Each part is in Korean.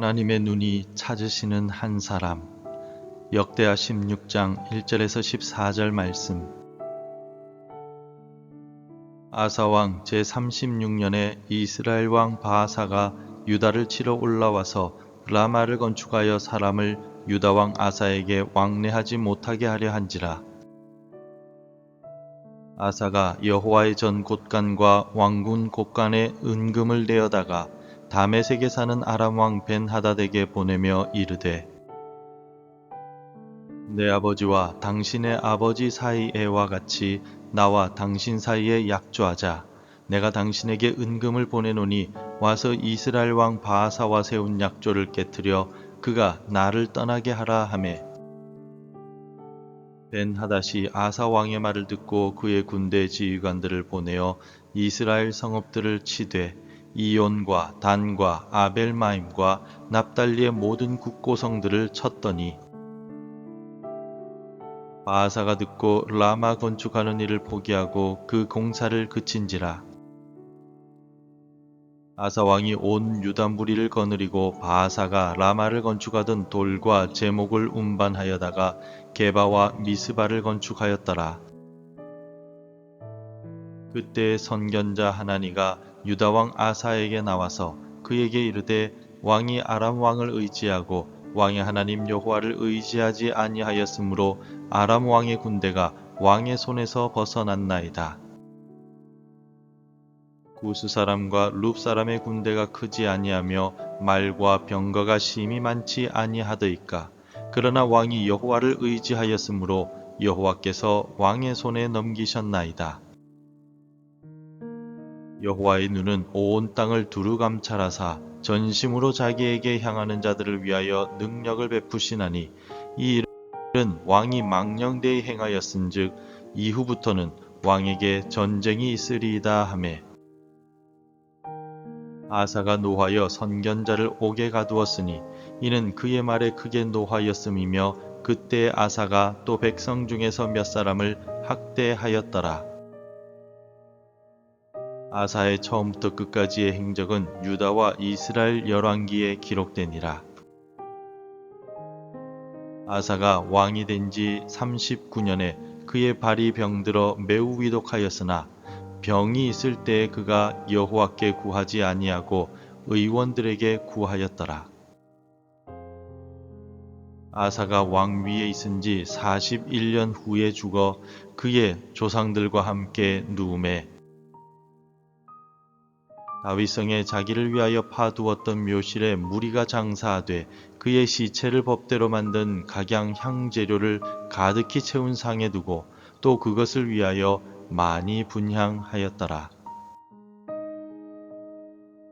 하나님의 눈이 찾으시는 한 사람. 역대하 16장 1절에서 14절 말씀. 아사왕 제36년에 이스라엘 왕 바아사가 유다를 치러 올라와서 라마를 건축하여 사람을 유다 왕 아사에게 왕래하지 못하게 하려 한지라. 아사가 여호와의 전 곳간과 왕군 곳간에 은금을 내어다가 다메섹에 사는 아람 왕 벤하닷에게 보내며 이르되, 내 아버지와 당신의 아버지 사이에와 같이 나와 당신 사이에 약조하자. 내가 당신에게 은금을 보내노니 와서 이스라엘 왕 바아사와 세운 약조를 깨뜨려 그가 나를 떠나게 하라 하매, 벤하닷이 아사 왕의 말을 듣고 그의 군대 지휘관들을 보내어 이스라엘 성읍들을 치되 이온과 단과 아벨마임과 납달리의 모든 국고성들을 쳤더니, 바아사가 듣고 라마 건축하는 일을 포기하고 그 공사를 그친지라. 아사 왕이 온 유다 무리를 거느리고 바아사가 라마를 건축하던 돌과 제목을 운반하여다가 게바와 미스바를 건축하였더라. 그때 선견자 하나니가 유다 왕 아사에게 나와서 그에게 이르되, 왕이 아람 왕을 의지하고 왕의 하나님 여호와를 의지하지 아니하였으므로 아람 왕의 군대가 왕의 손에서 벗어났나이다. 구스 사람과 룹 사람의 군대가 크지 아니하며 말과 병거가 심히 많지 아니하더이까. 그러나 왕이 여호와를 의지하였으므로 여호와께서 왕의 손에 넘기셨나이다. 여호와의 눈은 온 땅을 두루 감찰하사 전심으로 자기에게 향하는 자들을 위하여 능력을 베푸시나니, 이 일은 왕이 망령되이 행하였은즉 이후부터는 왕에게 전쟁이 있으리이다 하매, 아사가 노하여 선견자를 옥에 가두었으니 이는 그의 말에 크게 노하였음이며, 그때 아사가 또 백성 중에서 몇 사람을 학대하였더라. 아사의 처음부터 끝까지의 행적은 유다와 이스라엘 열왕기에 기록되니라. 아사가 왕이 된 지 39년에 그의 발이 병들어 매우 위독하였으나 병이 있을 때에 그가 여호와께 구하지 아니하고 의원들에게 구하였더라. 아사가 왕위에 있은 지 41년 후에 죽어 그의 조상들과 함께 누움에, 다윗성에 자기를 위하여 파두었던 묘실에 무리가 장사하되 그의 시체를 법대로 만든 각양 향재료를 가득히 채운 상에 두고 또 그것을 위하여 많이 분향하였더라.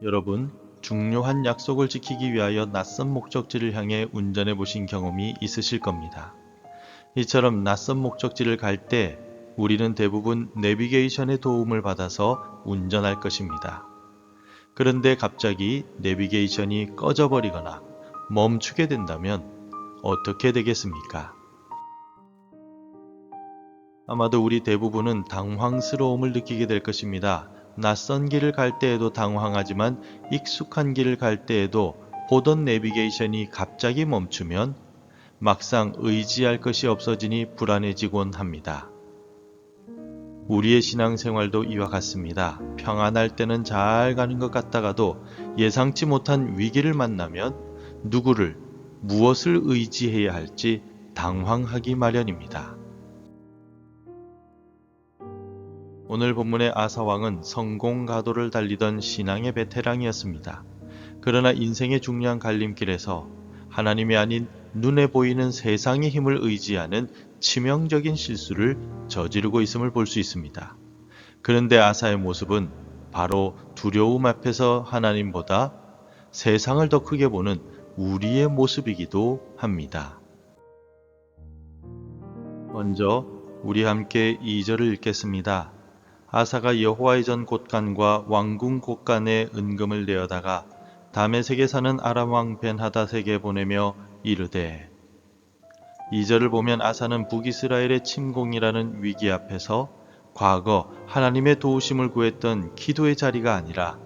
여러분, 중요한 약속을 지키기 위하여 낯선 목적지를 향해 운전해 보신 경험이 있으실 겁니다. 이처럼 낯선 목적지를 갈 때 우리는 대부분 내비게이션의 도움을 받아서 운전할 것입니다. 그런데 갑자기 내비게이션이 꺼져버리거나 멈추게 된다면 어떻게 되겠습니까? 아마도 우리 대부분은 당황스러움을 느끼게 될 것입니다. 낯선 길을 갈 때에도 당황하지만 익숙한 길을 갈 때에도 보던 내비게이션이 갑자기 멈추면 막상 의지할 것이 없어지니 불안해지곤 합니다. 우리의 신앙생활도 이와 같습니다. 평안할 때는 잘 가는 것 같다가도 예상치 못한 위기를 만나면 누구를, 무엇을 의지해야 할지 당황하기 마련입니다. 오늘 본문의 아사왕은 성공가도를 달리던 신앙의 베테랑이었습니다. 그러나 인생의 중요한 갈림길에서 하나님이 아닌 눈에 보이는 세상의 힘을 의지하는 치명적인 실수를 저지르고 있음을 볼 수 있습니다. 그런데 아사의 모습은 바로 두려움 앞에서 하나님보다 세상을 더 크게 보는 우리의 모습이기도 합니다. 먼저 우리 함께 2절을 읽겠습니다. 아사가 여호와의 전 곳간과 왕궁 곳간에 은금을 내어다가 다메섹에 사는 아람 왕 벤하닷에게 보내며 이르되. 2절을 보면 아사는 북이스라엘의 침공이라는 위기 앞에서 과거 하나님의 도우심을 구했던 기도의 자리가 아니라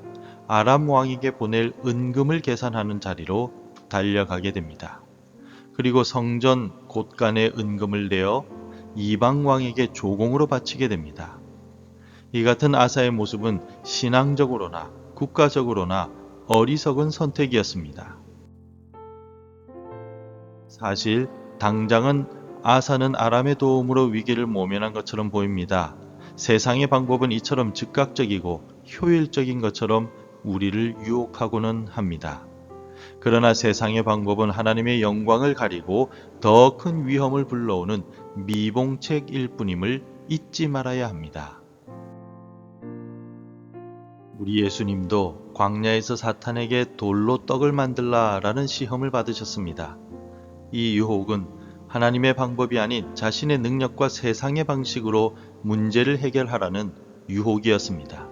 아람 왕에게 보낼 은금을 계산하는 자리로 달려가게 됩니다. 그리고 성전 곳간에 은금을 내어 이방 왕에게 조공으로 바치게 됩니다. 이 같은 아사의 모습은 신앙적으로나 국가적으로나 어리석은 선택이었습니다. 사실 당장은 아사는 아람의 도움으로 위기를 모면한 것처럼 보입니다. 세상의 방법은 이처럼 즉각적이고 효율적인 것처럼 우리를 유혹하고는 합니다. 그러나 세상의 방법은 하나님의 영광을 가리고 더 큰 위험을 불러오는 미봉책일 뿐임을 잊지 말아야 합니다. 우리 예수님도 광야에서 사탄에게 돌로 떡을 만들라라는 시험을 받으셨습니다. 이 유혹은 하나님의 방법이 아닌 자신의 능력과 세상의 방식으로 문제를 해결하라는 유혹이었습니다.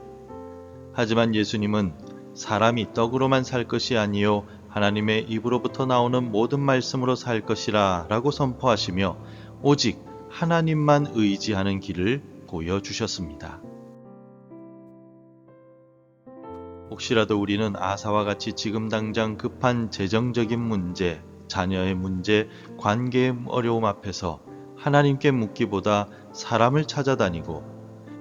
하지만 예수님은 사람이 떡으로만 살 것이 아니요 하나님의 입으로부터 나오는 모든 말씀으로 살 것이라 라고 선포하시며 오직 하나님만 의지하는 길을 보여주셨습니다. 혹시라도 우리는 아사와 같이 지금 당장 급한 재정적인 문제, 자녀의 문제, 관계의 어려움 앞에서 하나님께 묻기보다 사람을 찾아다니고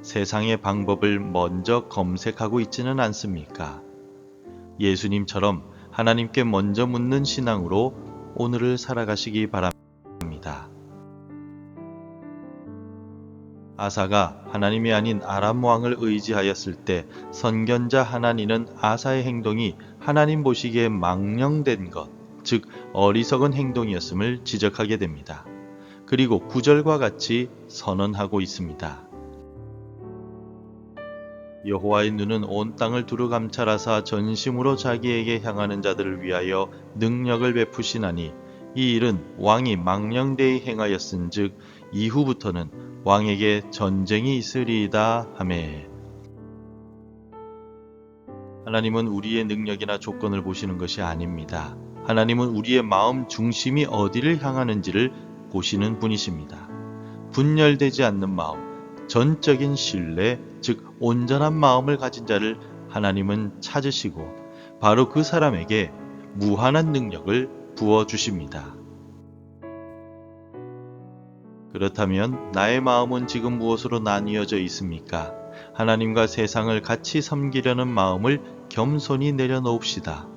세상의 방법을 먼저 검색하고 있지는 않습니까? 예수님처럼 하나님께 먼저 묻는 신앙으로 오늘을 살아가시기 바랍니다. 아사가 하나님이 아닌 아람 왕을 의지하였을 때 선견자 하나니는 아사의 행동이 하나님 보시기에 망령된 것, 즉 어리석은 행동이었음을 지적하게 됩니다. 그리고 9절과 같이 선언하고 있습니다. 여호와의 눈은 온 땅을 두루 감찰하사 전심으로 자기에게 향하는 자들을 위하여 능력을 베푸시나니 이 일은 왕이 망령되이 행하였은즉 이후부터는 왕에게 전쟁이 있으리이다 하매. 하나님은 우리의 능력이나 조건을 보시는 것이 아닙니다. 하나님은 우리의 마음 중심이 어디를 향하는지를 보시는 분이십니다. 분열되지 않는 마음, 전적인 신뢰, 즉 온전한 마음을 가진 자를 하나님은 찾으시고 바로 그 사람에게 무한한 능력을 부어주십니다. 그렇다면 나의 마음은 지금 무엇으로 나뉘어져 있습니까? 하나님과 세상을 같이 섬기려는 마음을 겸손히 내려놓읍시다.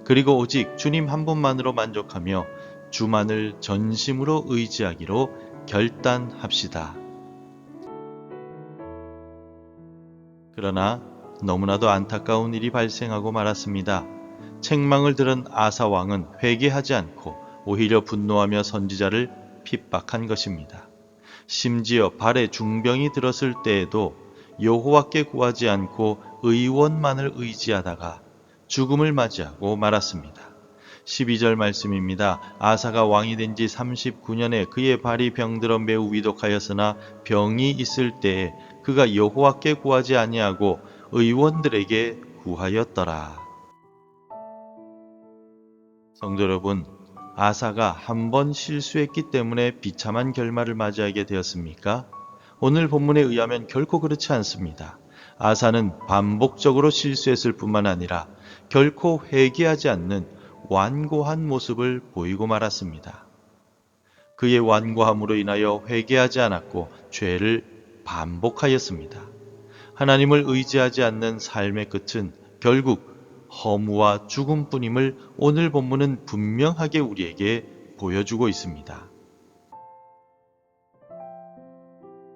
그리고 오직 주님 한 분만으로 만족하며 주만을 전심으로 의지하기로 결단합시다. 그러나 너무나도 안타까운 일이 발생하고 말았습니다. 책망을 들은 아사 왕은 회개하지 않고 오히려 분노하며 선지자를 핍박한 것입니다. 심지어 발에 중병이 들었을 때에도 여호와께 구하지 않고 의원만을 의지하다가 죽음을 맞이하고 말았습니다. 12절 말씀입니다. 아사가 왕이 된 지 39년에 그의 발이 병들어 매우 위독하였으나 병이 있을 때에 그가 여호와께 구하지 아니하고 의원들에게 구하였더라. 성도 여러분, 아사가 한 번 실수했기 때문에 비참한 결말을 맞이하게 되었습니까? 오늘 본문에 의하면 결코 그렇지 않습니다. 아사는 반복적으로 실수했을 뿐만 아니라 결코 회개하지 않는 완고한 모습을 보이고 말았습니다. 그의 완고함으로 인하여 회개하지 않았고 죄를 반복하였습니다. 하나님을 의지하지 않는 삶의 끝은 결국 허무와 죽음뿐임을 오늘 본문은 분명하게 우리에게 보여주고 있습니다.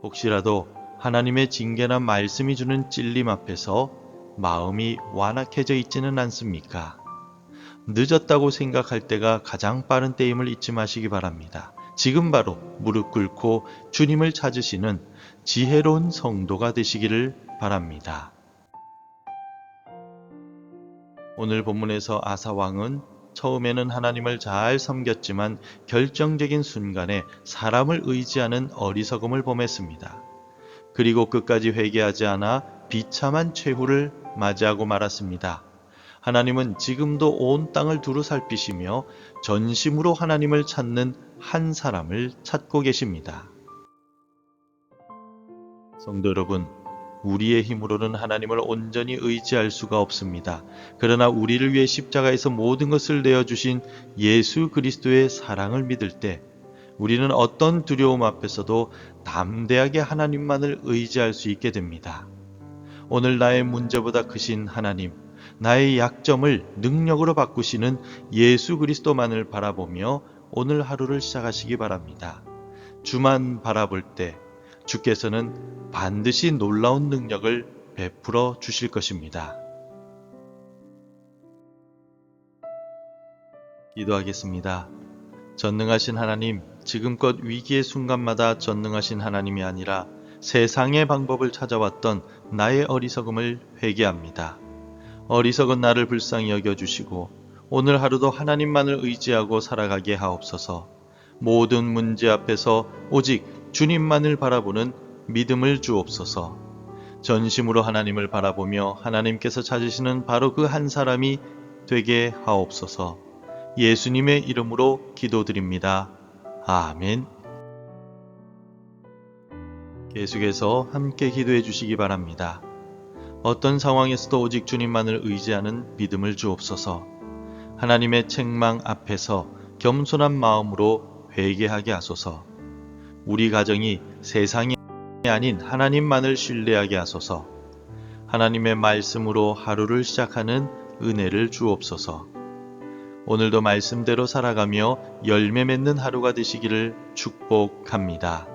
혹시라도 하나님의 징계나 말씀이 주는 찔림 앞에서 마음이 완악해져 있지는 않습니까? 늦었다고 생각할 때가 가장 빠른 때임을 잊지 마시기 바랍니다. 지금 바로 무릎 꿇고 주님을 찾으시는 지혜로운 성도가 되시기를 바랍니다. 오늘 본문에서 아사 왕은 처음에는 하나님을 잘 섬겼지만 결정적인 순간에 사람을 의지하는 어리석음을 범했습니다. 그리고 끝까지 회개하지 않아 비참한 최후를 맞이하고 말았습니다. 하나님은 지금도 온 땅을 두루 살피시며 전심으로 하나님을 찾는 한 사람을 찾고 계십니다. 성도 여러분, 우리의 힘으로는 하나님을 온전히 의지할 수가 없습니다. 그러나 우리를 위해 십자가에서 모든 것을 내어주신 예수 그리스도의 사랑을 믿을 때 우리는 어떤 두려움 앞에서도 담대하게 하나님만을 의지할 수 있게 됩니다. 오늘 나의 문제보다 크신 하나님, 나의 약점을 능력으로 바꾸시는 예수 그리스도만을 바라보며 오늘 하루를 시작하시기 바랍니다. 주만 바라볼 때 주께서는 반드시 놀라운 능력을 베풀어 주실 것입니다. 기도하겠습니다. 전능하신 하나님, 지금껏 위기의 순간마다 전능하신 하나님이 아니라 세상의 방법을 찾아왔던 나의 어리석음을 회개합니다. 어리석은 나를 불쌍히 여겨주시고 오늘 하루도 하나님만을 의지하고 살아가게 하옵소서. 모든 문제 앞에서 오직 주님만을 바라보는 믿음을 주옵소서. 전심으로 하나님을 바라보며 하나님께서 찾으시는 바로 그 한 사람이 되게 하옵소서. 예수님의 이름으로 기도드립니다. 아멘. 계속해서 함께 기도해 주시기 바랍니다. 어떤 상황에서도 오직 주님만을 의지하는 믿음을 주옵소서. 하나님의 책망 앞에서 겸손한 마음으로 회개하게 하소서. 우리 가정이 세상이 아닌 하나님만을 신뢰하게 하소서. 하나님의 말씀으로 하루를 시작하는 은혜를 주옵소서. 오늘도 말씀대로 살아가며 열매 맺는 하루가 되시기를 축복합니다.